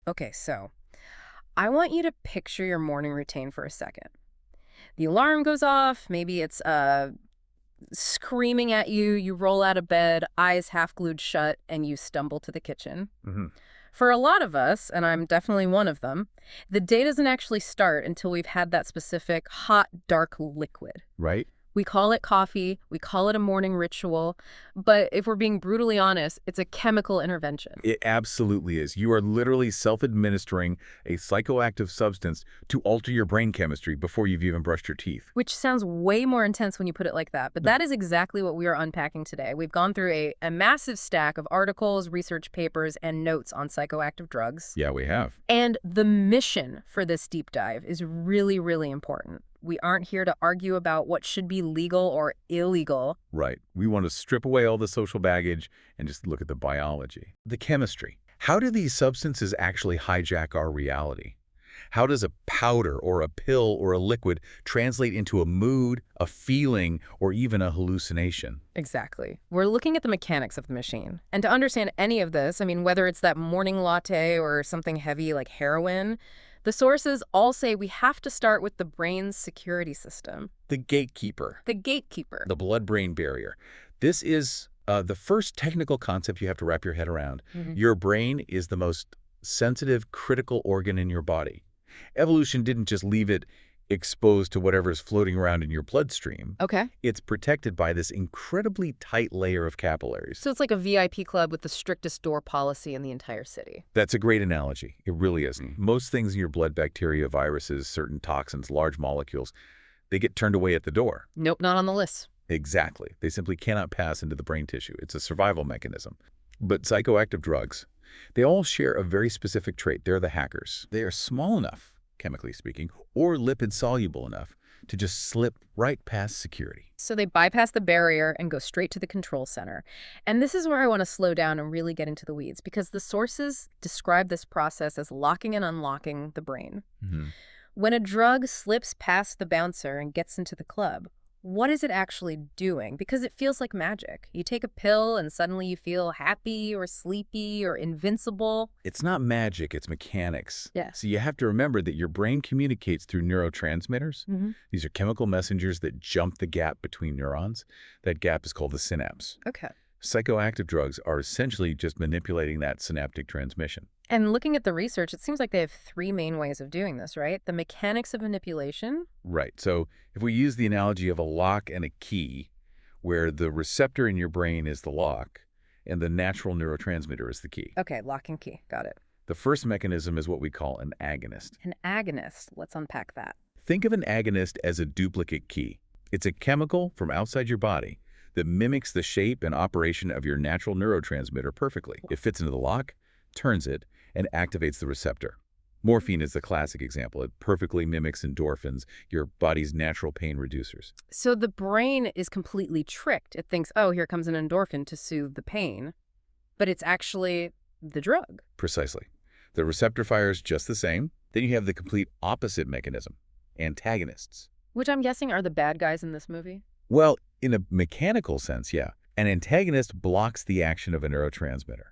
Okay, so I want you to picture your morning routine for a second. The alarm goes off, maybe it's screaming at you, you roll out of bed, eyes half glued shut, and you stumble to the kitchen. Hmm. For a lot of us, and I'm definitely one of them, the day doesn't actually start until we've had that specific hot, dark liquid. Right? We call it coffee, we call it a morning ritual, but if we're being brutally honest, it's a chemical intervention. It absolutely is. You are literally self-administering a psychoactive substance to alter your brain chemistry before you've even brushed your teeth. Which sounds way more intense when you put it like that, but that is exactly what we are unpacking today. We've gone through a massive stack of articles, research papers, and notes on psychoactive drugs. Yeah, we have. And the mission for this deep dive is really, really important. We aren't here to argue about what should be legal or illegal. Right. We want to strip away all the social baggage and just look at the biology. The chemistry. How do these substances actually hijack our reality? How does a powder or a pill or a liquid translate into a mood, a feeling, or even a hallucination? Exactly. We're looking at the mechanics of the machine. And to understand any of this, I mean, whether it's that morning latte or something heavy like heroin, the sources all say we have to start with the brain's security system. The gatekeeper. The gatekeeper. The blood-brain barrier. This is the first technical concept you have to wrap your head around. Your brain is the most sensitive, critical organ in your body. Evolution didn't just leave it exposed to whatever's floating around in your bloodstream. Okay. It's protected by this incredibly tight layer of capillaries. So it's like a VIP club with the strictest door policy in the entire city. That's a great analogy. It really is. Most things in your blood, bacteria, viruses, certain toxins, large molecules, they get turned away at the door. Nope, not on the list. Exactly. They simply cannot pass into the brain tissue. It's a survival mechanism. But psychoactive drugs, they all share a very specific trait. They're the hackers. They are small enough, chemically speaking, or lipid-soluble enough to just slip right past security. So they bypass the barrier and go straight to the control center. And this is where I want to slow down and really get into the weeds, because the sources describe this process as locking and unlocking the brain. When a drug slips past the bouncer and gets into the club, what is it actually doing? Because it feels like magic. You take a pill and suddenly you feel happy or sleepy or invincible. It's not magic, it's mechanics. Yeah. So you have to remember that your brain communicates through neurotransmitters. These are chemical messengers that jump the gap between neurons. That gap is called the synapse. Okay. Psychoactive drugs are essentially just manipulating that synaptic transmission. And looking at the research, it seems like they have three main ways of doing this, right? The mechanics of manipulation. Right. So if we use the analogy of a lock and a key, where the receptor in your brain is the lock and the natural neurotransmitter is the key. Okay, lock and key. Got it. The first mechanism is what we call an agonist. An agonist. Let's unpack that. Think of an agonist as a duplicate key. It's a chemical from outside your body that mimics the shape and operation of your natural neurotransmitter perfectly. It fits into the lock, turns it, and activates the receptor. Morphine is the classic example. It perfectly mimics endorphins, your body's natural pain reducers. So the brain is completely tricked. It thinks, oh, here comes an endorphin to soothe the pain, but it's actually the drug. Precisely. The receptor fires just the same. Then you have the complete opposite mechanism, antagonists. Which I'm guessing are the bad guys in this movie? Well, in a mechanical sense, yeah. An antagonist blocks the action of a neurotransmitter.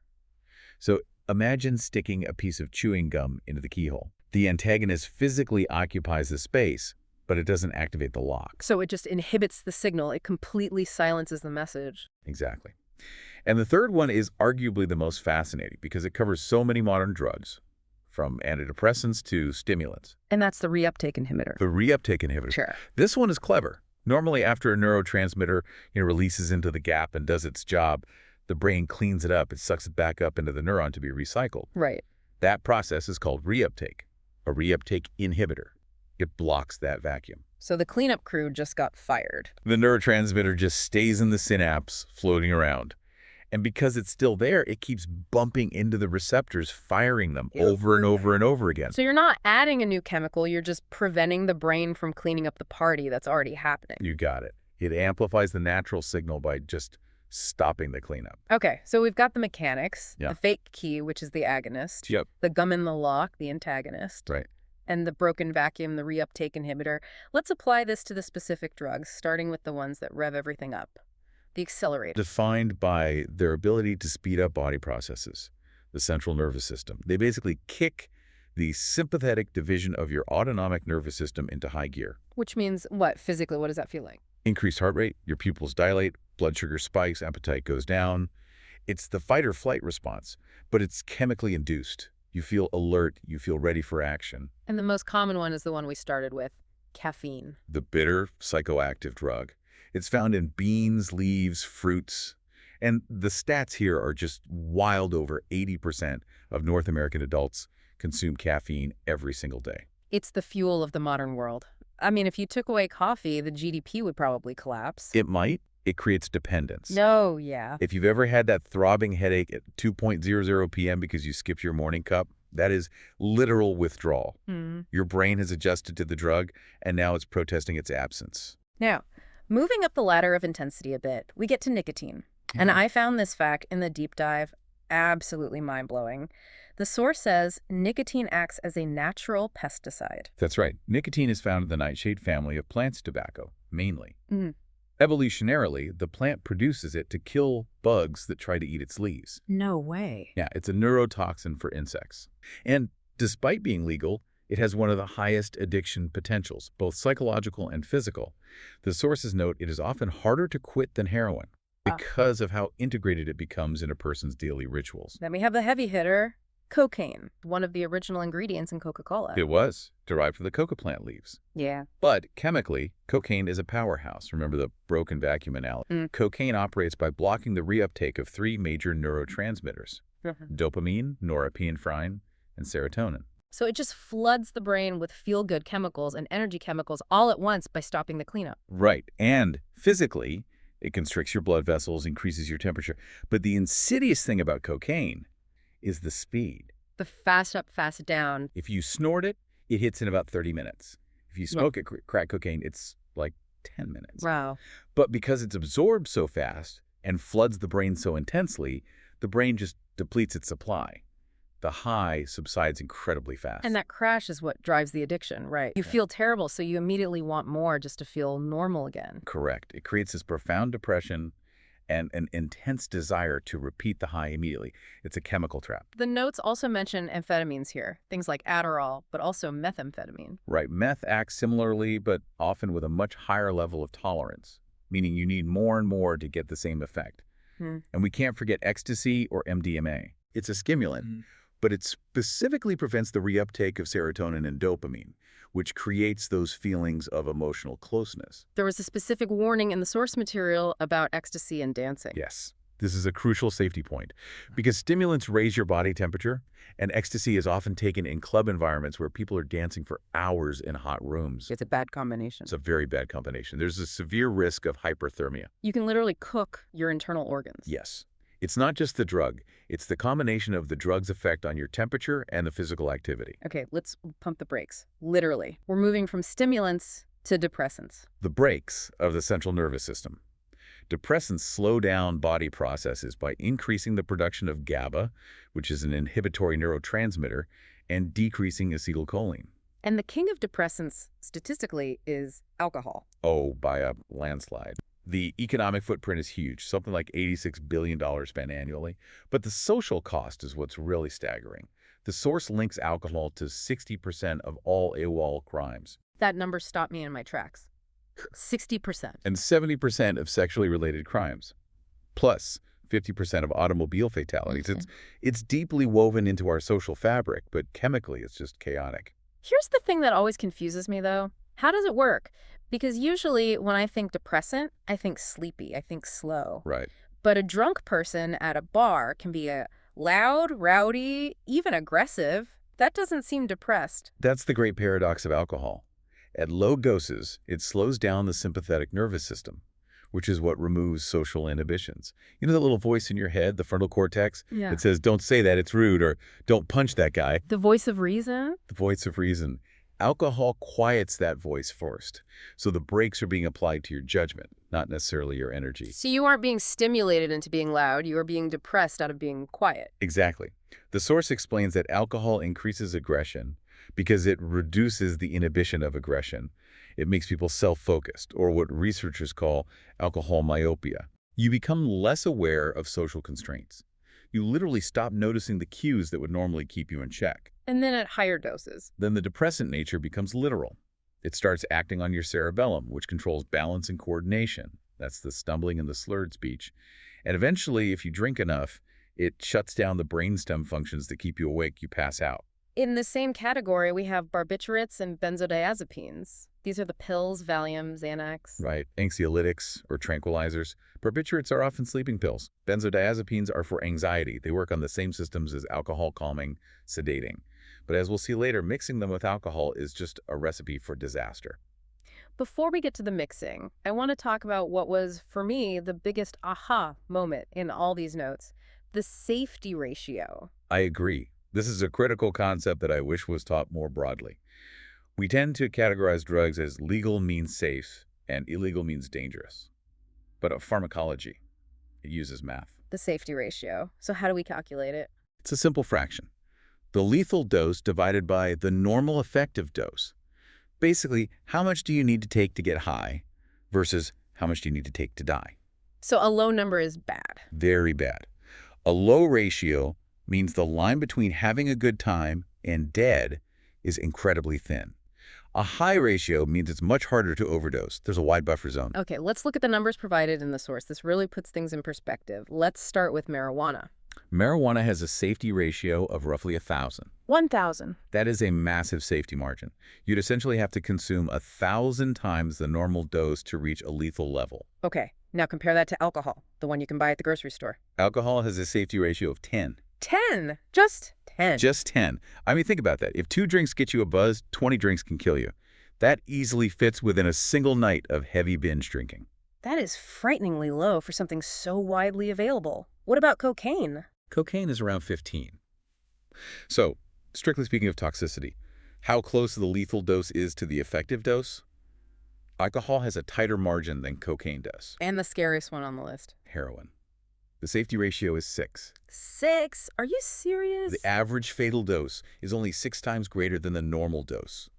So imagine sticking a piece of chewing gum into the keyhole. The antagonist physically occupies the space, but it doesn't activate the lock. So it just inhibits the signal. It completely silences the message. Exactly. And the third one is arguably the most fascinating because it covers so many modern drugs, from antidepressants to stimulants. And that's the reuptake inhibitor. The reuptake inhibitor. Sure. This one is clever. Normally, after a neurotransmitter releases into the gap and does its job, the brain cleans it up. It sucks it back up into the neuron to be recycled. Right. That process is called reuptake, a reuptake inhibitor. It blocks that vacuum. So the cleanup crew just got fired. The neurotransmitter just stays in the synapse, floating around. And because it's still there, it keeps bumping into the receptors, firing them over and over and over again. So you're not adding a new chemical, you're just preventing the brain from cleaning up the party that's already happening. You got it. It amplifies the natural signal by just stopping the cleanup. Okay, so we've got the mechanics, Yeah. the fake key, which is the agonist, Yep. the gum in the lock, the antagonist, Right. and the broken vacuum, the reuptake inhibitor. Let's apply this to the specific drugs, starting with the ones that rev everything up. The accelerator. Defined by their ability to speed up body processes. the central nervous system. They basically kick the sympathetic division of your autonomic nervous system into high gear. Which means what? Physically, what does that feel like? Increased heart rate, your pupils dilate, blood sugar spikes, appetite goes down. It's the fight or flight response, but it's chemically induced. You feel alert, you feel ready for action. And the most common one is the one we started with, caffeine. The bitter, psychoactive drug. It's found in beans, leaves, fruits. And the stats here are just wild. Over 80% of North American adults consume caffeine every single day. It's the fuel of the modern world. I mean, if you took away coffee, the GDP would probably collapse. It might. It creates dependence. No, yeah. If you've ever had that throbbing headache at 2:00 p.m. because you skipped your morning cup, that is literal withdrawal. Your brain has adjusted to the drug, and now it's protesting its absence. Now, moving up the ladder of intensity a bit, we get to nicotine. And I found this fact in the deep dive absolutely mind-blowing. The source says nicotine acts as a natural pesticide. That's right. Nicotine is found in the nightshade family of plants tobacco, mainly. Evolutionarily, the plant produces it to kill bugs that try to eat its leaves. No way. Yeah, it's a neurotoxin for insects. And despite being legal, it has one of the highest addiction potentials, both psychological and physical. The sources note it is often harder to quit than heroin because of how integrated it becomes in a person's daily rituals. Then we have the heavy hitter, cocaine, one of the original ingredients in Coca-Cola. It was derived from the coca plant leaves. Yeah. But chemically, cocaine is a powerhouse. Remember the broken vacuum analogy? Cocaine operates by blocking the reuptake of three major neurotransmitters: dopamine, norepinephrine, and serotonin. So it just floods the brain with feel-good chemicals and energy chemicals all at once by stopping the cleanup. Right. And physically, it constricts your blood vessels, increases your temperature. But the insidious thing about cocaine is the speed. The fast up, fast down. If you snort it, it hits in about 30 minutes. If you smoke it, crack cocaine, it's like 10 minutes. Wow. But because it's absorbed so fast and floods the brain so intensely, the brain just depletes its supply. The high subsides incredibly fast. And that crash is what drives the addiction, right? You feel terrible, so you immediately want more just to feel normal again. Correct. It creates this profound depression and an intense desire to repeat the high immediately. It's a chemical trap. The notes also mention amphetamines here, things like Adderall, but also methamphetamine. Right. Meth acts similarly, but often with a much higher level of tolerance, meaning you need more and more to get the same effect. And we can't forget ecstasy or MDMA. It's a stimulant, but it specifically prevents the reuptake of serotonin and dopamine, which creates those feelings of emotional closeness. There was a specific warning in the source material about ecstasy and dancing. Yes. This is a crucial safety point because stimulants raise your body temperature, and ecstasy is often taken in club environments where people are dancing for hours in hot rooms. It's a bad combination. It's a very bad combination. There's a severe risk of hyperthermia. You can literally cook your internal organs. Yes. It's not just the drug. It's the combination of the drug's effect on your temperature and the physical activity. Okay, let's pump the brakes. Literally. We're moving from stimulants to depressants. The brakes of the central nervous system. Depressants slow down body processes by increasing the production of GABA, which is an inhibitory neurotransmitter, and decreasing acetylcholine. And the king of depressants, statistically, is alcohol. Oh, by a landslide. The economic footprint is huge, something like $86 billion spent annually. But the social cost is what's really staggering. The source links alcohol to 60% of all AWOL crimes. That number stopped me in my tracks. 60%. And 70% of sexually related crimes. Plus 50% of automobile fatalities. It's deeply woven into our social fabric, but chemically it's just chaotic. Here's the thing that always confuses me, though. How does it work? Because usually when I think depressant, I think sleepy, I think slow. Right. But a drunk person at a bar can be a loud, rowdy, even aggressive. That doesn't seem depressed. That's the great paradox of alcohol. At low doses, it slows down the sympathetic nervous system, which is what removes social inhibitions. You know that little voice in your head, the frontal cortex, that says, don't say that, it's rude, or don't punch that guy. The voice of reason? The voice of reason. Alcohol quiets that voice first, so the brakes are being applied to your judgment, not necessarily your energy. So you aren't being stimulated into being loud, you are being depressed out of being quiet. Exactly. The source explains that alcohol increases aggression because it reduces the inhibition of aggression. It makes people self-focused, or what researchers call alcohol myopia. You become less aware of social constraints. You literally stop noticing the cues that would normally keep you in check. And then at higher doses. Then the depressant nature becomes literal. It starts acting on your cerebellum, which controls balance and coordination. That's the stumbling and the slurred speech. And eventually, if you drink enough, it shuts down the brainstem functions that keep you awake. You pass out. In the same category, we have barbiturates and benzodiazepines. These are the pills, Valium, Xanax. Right. Anxiolytics or tranquilizers. Barbiturates are often sleeping pills. Benzodiazepines are for anxiety. They work on the same systems as alcohol, calming, sedating. But as we'll see later, mixing them with alcohol is just a recipe for disaster. Before we get to the mixing, I want to talk about what was, for me, the biggest aha moment in all these notes, the safety ratio. I agree. This is a critical concept that I wish was taught more broadly. We tend to categorize drugs as legal means safe and illegal means dangerous. But pharmacology, it uses math. The safety ratio. So how do we calculate it? It's a simple fraction. The lethal dose divided by the normal effective dose. Basically, how much do you need to take to get high versus how much do you need to take to die? So a low number is bad. Very bad. A low ratio means the line between having a good time and dead is incredibly thin. A high ratio means it's much harder to overdose. There's a wide buffer zone. Okay, let's look at the numbers provided in the source. This really puts things in perspective. Let's start with marijuana. Marijuana has a safety ratio of roughly 1,000. 1,000. That is a massive safety margin. You'd essentially have to consume 1,000 times the normal dose to reach a lethal level. Okay, now compare that to alcohol, the one you can buy at the grocery store. Alcohol has a safety ratio of 10. 10? Just 10? Just 10. I mean, think about that. If 2 drinks get you a buzz, 20 drinks can kill you. That easily fits within a single night of heavy binge drinking. That is frighteningly low for something so widely available. What about cocaine? Cocaine is around 15. So, strictly speaking of toxicity, how close the lethal dose is to the effective dose? Alcohol has a tighter margin than cocaine does. And the scariest one on the list. Heroin. The safety ratio is 6. 6? Are you serious? The average fatal dose is only 6 times greater than the normal dose.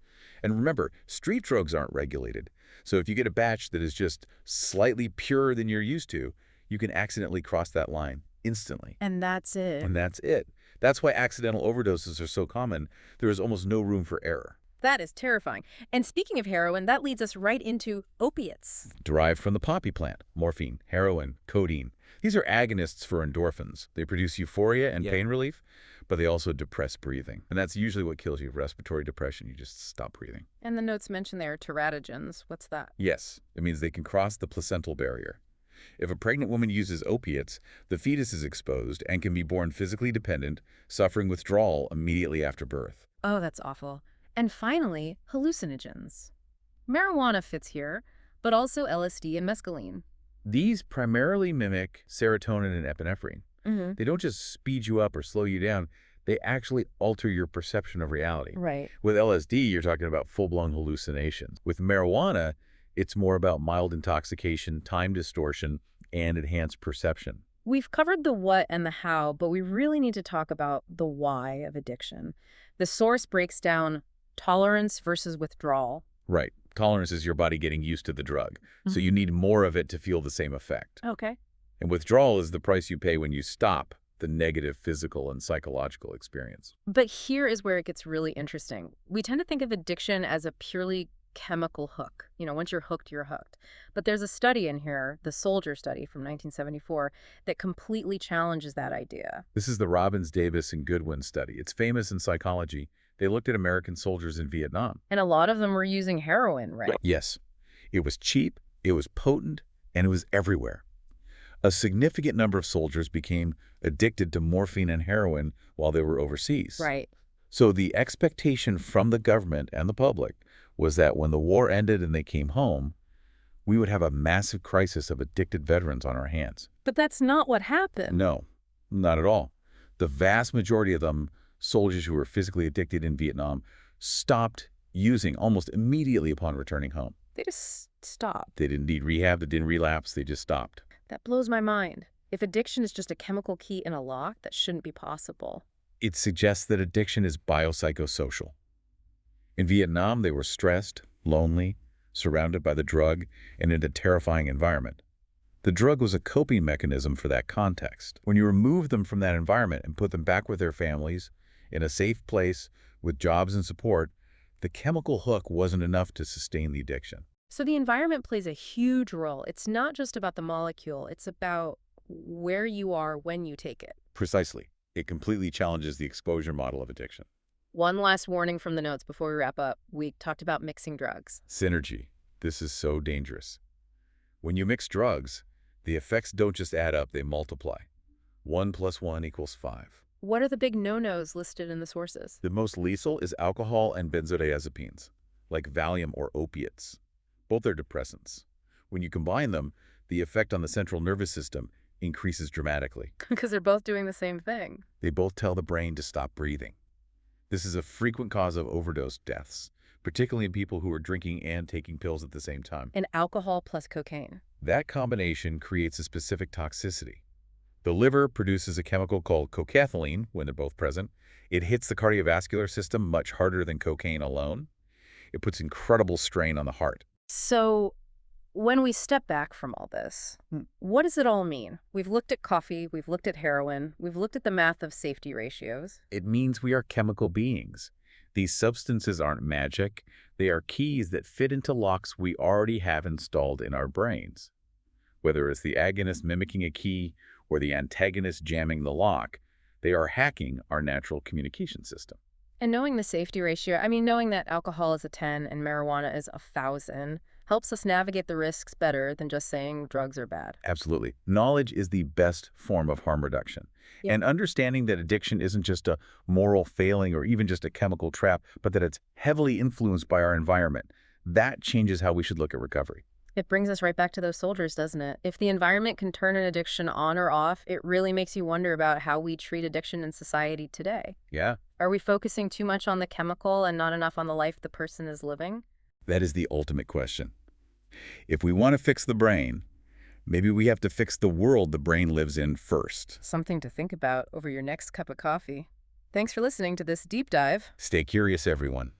And remember, street drugs aren't regulated. So if you get a batch that is just slightly purer than you're used to, you can accidentally cross that line instantly. And that's it. And that's it. That's why accidental overdoses are so common. There is almost no room for error. That is terrifying. And speaking of heroin, that leads us right into opiates. Derived from the poppy plant, morphine, heroin, codeine. These are agonists for endorphins. They produce euphoria and pain relief, but they also depress breathing. And that's usually what kills you. Respiratory depression, you just stop breathing. And the notes mention there teratogens. What's that? Yes, it means they can cross the placental barrier. If a pregnant woman uses opiates, the fetus is exposed and can be born physically dependent, suffering withdrawal immediately after birth. Oh, that's awful. And finally, hallucinogens. Marijuana fits here, but also LSD and mescaline. These primarily mimic serotonin and epinephrine. They don't just speed you up or slow you down. They actually alter your perception of reality. Right. With LSD, you're talking about full-blown hallucinations. With marijuana, it's more about mild intoxication, time distortion, and enhanced perception. We've covered the what and the how, but we really need to talk about the why of addiction. The source breaks down tolerance versus withdrawal. Right. Tolerance is your body getting used to the drug, so you need more of it to feel the same effect. Okay. And withdrawal is the price you pay when you stop the negative physical and psychological experience. But here is where it gets really interesting. We tend to think of addiction as a purely chemical hook. You know, once you're hooked, you're hooked. But there's a study in here, the Soldier study from 1974, that completely challenges that idea. This is the Robbins, Davis, and Goodwin study. It's famous in psychology. They looked at American soldiers in Vietnam. And a lot of them were using heroin, right? Yes. It was cheap, it was potent, and it was everywhere. A significant number of soldiers became addicted to morphine and heroin while they were overseas. Right. So the expectation from the government and the public was that when the war ended and they came home, we would have a massive crisis of addicted veterans on our hands. But that's not what happened. No, not at all. The vast majority of them, soldiers who were physically addicted in Vietnam, stopped using almost immediately upon returning home. They just stopped. They didn't need rehab, they didn't relapse, they just stopped. That blows my mind. If addiction is just a chemical key in a lock, that shouldn't be possible. It suggests that addiction is biopsychosocial. In Vietnam, they were stressed, lonely, surrounded by the drug, and in a terrifying environment. The drug was a coping mechanism for that context. When you remove them from that environment and put them back with their families, in a safe place, with jobs and support, the chemical hook wasn't enough to sustain the addiction. So the environment plays a huge role. It's not just about the molecule, it's about where you are when you take it. Precisely. It completely challenges the exposure model of addiction. One last warning from the notes before we wrap up. We talked about mixing drugs. Synergy. This is so dangerous. When you mix drugs, the effects don't just add up, they multiply. 1 + 1 = 5. What are the big no-nos listed in the sources? The most lethal is alcohol and benzodiazepines, like Valium or opiates. Both are depressants. When you combine them, the effect on the central nervous system increases dramatically. Because they're both doing the same thing. They both tell the brain to stop breathing. This is a frequent cause of overdose deaths, particularly in people who are drinking and taking pills at the same time. And alcohol plus cocaine. That combination creates a specific toxicity. The liver produces a chemical called cocathylene when they're both present. It hits the cardiovascular system much harder than cocaine alone. It puts incredible strain on the heart. So when we step back from all this, what does it all mean? We've looked at coffee, we've looked at heroin, we've looked at the math of safety ratios. It means we are chemical beings. These substances aren't magic. They are keys that fit into locks we already have installed in our brains. Whether it's the agonist mimicking a key or the antagonist jamming the lock, they are hacking our natural communication system. And knowing the safety ratio, I mean, knowing that alcohol is a 10 and marijuana is 1,000, helps us navigate the risks better than just saying drugs are bad. Absolutely. Knowledge is the best form of harm reduction. Yeah. And understanding that addiction isn't just a moral failing or even just a chemical trap, but that it's heavily influenced by our environment, that changes how we should look at recovery. It brings us right back to those soldiers, doesn't it? If the environment can turn an addiction on or off, it really makes you wonder about how we treat addiction in society today. Yeah, Are we focusing too much on the chemical and not enough on the life the person is living? that is the ultimate question. If we want to fix the brain, maybe we have to fix the world the brain lives in first. Something to think about over your next cup of coffee. Thanks for listening to this deep dive. Stay curious, everyone.